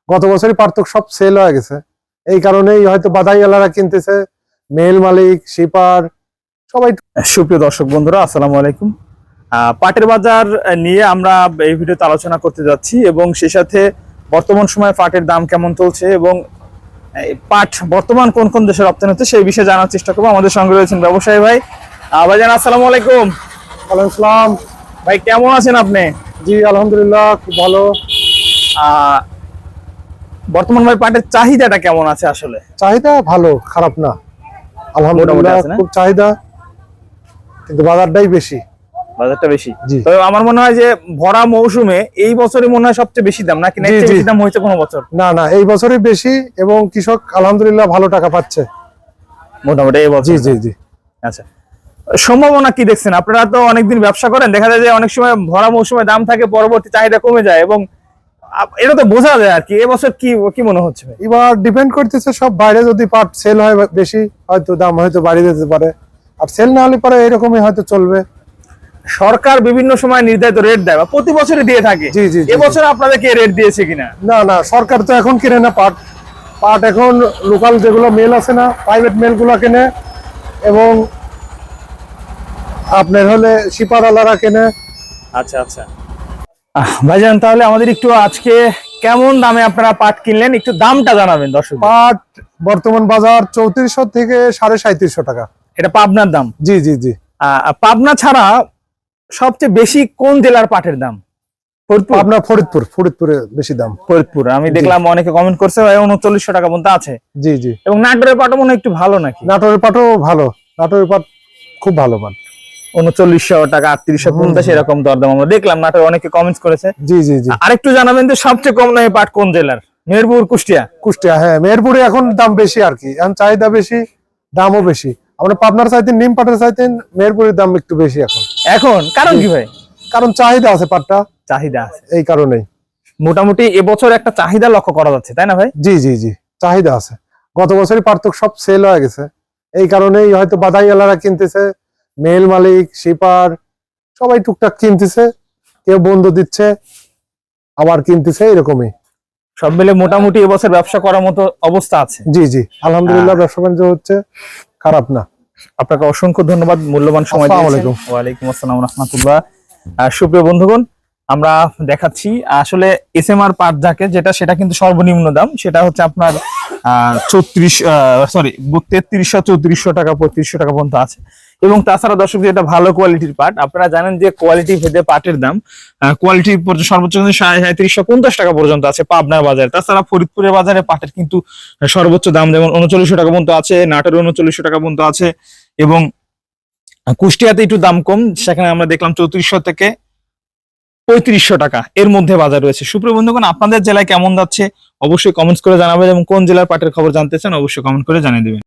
গত বছরই পার্থক্য সব সেল হয়ে গেছে, এই কারণেই হয়তো বাদাইওয়ালারা কিনতেছে, মেল মালিক শিপার সবাই। সুপ্রিয় দর্শক বন্ধুরা, আসসালামু আলাইকুম। পাটের বাজার নিয়ে আমরা এই ভিডিওতে আলোচনা করতে যাচ্ছি এবং সেই সাথে বর্তমান সময়ে পাটের দাম কেমন চলছে এবং পাট বর্তমান কোন কোন দেশে রপ্তানি হচ্ছে সেই বিষয়ে জানার চেষ্টা করবো। আমাদের সঙ্গে রয়েছেন ব্যবসায়ী ভাই। ভাইজান আসসালামু আলাইকুম। ওয়ালাইকুম আসসালাম। ভাই কেমন আছেন আপনি? জি আলহামদুলিল্লাহ খুব ভালো। বর্তমান ভাই পাটের চাহিদাটা কেমন আছে? আসলে চাহিদা ভালো, খারাপ না, আলহামদুলিল্লাহ খুব চাহিদা, কিন্তু বাজারটাই বেশি। বাজারটা বেশি। জি। তবে আমার মনে হয় যে ভরা মৌসুমে এই বছরই মনে হয় সবচেয়ে বেশি দাম, নাকি বেশি দাম হয়েছে কোনো বছর? না না, এই বছরই বেশি এবং কৃষক আলহামদুলিল্লাহ ভালো টাকা পাচ্ছে মোটামুটি এই বছর। জি জি জি। আচ্ছা, সম্ভাবনা কি দেখছেন? আপনারা তো অনেকদিন ব্যবসা করেন, দেখা যায় যে অনেক সময় ভরা মৌসুমে দাম থাকে, পরবর্তী চাহিদা কমে যায় এবং এটা তো বোঝা যায় আর কি। এবছর কি মনে হচ্ছে? এবার ডিপেন্ড করতেছে সব, বাইরে যদি পাট সেল হয় বেশি হয়তো দাম হয়তো বাড়িয়ে যেতে পারে, আর সেল না হলে পরে এরকমই হয়তো চলবে। সরকার বিভিন্ন সময় নির্ধারিত রেট দেয় বা প্রতি বছরই দিয়ে থাকে। জি জি। এবছর আপনাদেরকে রেট দিয়েছে কিনা? না না, সরকার তো এখন কিনে না পাট, পাট এখন লোকাল যেগুলো মেল আছে না, প্রাইভেট মেল গুলো কেনে এবং আপনার হলে শিপারওয়ালারা কেনে। আচ্ছা আচ্ছা ভাইজান, তাহলে আমাদের একটু আজকে কেমন দামে আপনারা পাট কিনলেন একটু দামটা জানাবেন দর্শক। পাট বর্তমান বাজার 3400 থেকে 3750 টাকা। এটা পাবনার দাম? জি জি জি। পাবনা ছাড়া সবচেয়ে বেশি কোন জেলার পাটের দাম? আপনার ফরিদপুরে বেশি দাম। ফরিদপুর আমি দেখলাম অনেকে কমেন্ট করছে ভাই 3900 টাকা পর্যন্ত আছে। জি জি। এবং নাটোরের পাটও মনে হয় একটু ভালো নাকি? নাটোরের পাটও ভালো, নাটোরের পাট খুব ভালো পাট, 3900 টাকা 3850 এরকম দরদাম আমরা দেখলাম। নাটোরে অনেকে কমেন্টস করেছে। জি জি জি। আরেকটু জানাবেন যে সবচেয়ে কম দামে পাট কোন জেলার? মেহেরপুর, কুষ্টিয়া? হ্যাঁ, মেহেরপুরে এখন দাম বেশি আর কি, এখন চাহিদা বেশি, দামও বেশি। আমরা পাবনার চাইতেন, নিম পাটের চাইতেন মেহেরপুরের দাম একটু বেশি এখন। কারণ কি ভাই? কারণ চাহিদা আছে, পাটটা চাহিদা আছে, এই কারণেই। মোটামুটি এবছর একটা চাহিদা লক্ষ্য করা যাচ্ছে, তাই না ভাই? জি জি জি, চাহিদা আছে। গত বছরই পার্থক্য সব সেল হয়ে গেছে, এই কারণেই হয়তো বাদাইওয়ালারা কিনতেছে, মেল মালিক শিপার সবাই টুকটাক কিনতেছে, কেউ বন্ধ দিচ্ছে আবার কিনতেছে, এরকমই সব মিলে মোটামুটি এবছর ব্যবসা করার মতো অবস্থা আছে। জি জি আলহামদুলিল্লাহ, ব্যবসা বাণিজ্য হচ্ছে, খারাপ না। আপনাকে অসংখ্য ধন্যবাদ মূল্যবান সময় দিয়েছেন। ওয়ালাইকুম আসসালাম রাহমাতুল্লাহ। সুপ্রিয় বন্ধুগণ, আমরা দেখাচ্ছি আসলে এসএমআর পাট যাকে যেটা, সেটা কিন্তু সর্বনিম্ন দাম সেটা হচ্ছে আপনার 3300 3400 টাকা 3500 টাকা পর্যন্ত আছে। এবং তাছাড়া দর্শক, যেটা ভালো কোয়ালিটির পাট, আপনারা জানেন যে কোয়ালিটি ভেদে পাটের দাম, কোয়ালিটি সর্বোচ্চ 3750 টাকা পর্যন্ত আছে পাবনার বাজারে। তাছাড়া ফরিদপুরের বাজারে পাটের কিন্তু সর্বোচ্চ দাম যেমন 3900 টাকা পর্যন্ত আছে, নাটোরে 3900 টাকা পর্যন্ত আছে এবং কুষ্টিয়াতে একটু দাম কম, সেখানে আমরা দেখলাম 3400 থেকে 3500 টাকা এর মধ্যে বাজার রয়েছে। সুপ্রিয় বন্ধুগণ, আপনাদের জেলায় কেমন যাচ্ছে অবশ্যই কমেন্টস করে জানাবেন এবং কোন জেলার পাটের খবর জানতে চান অবশ্যই কমেন্ট করে জানিয়ে দেবেন।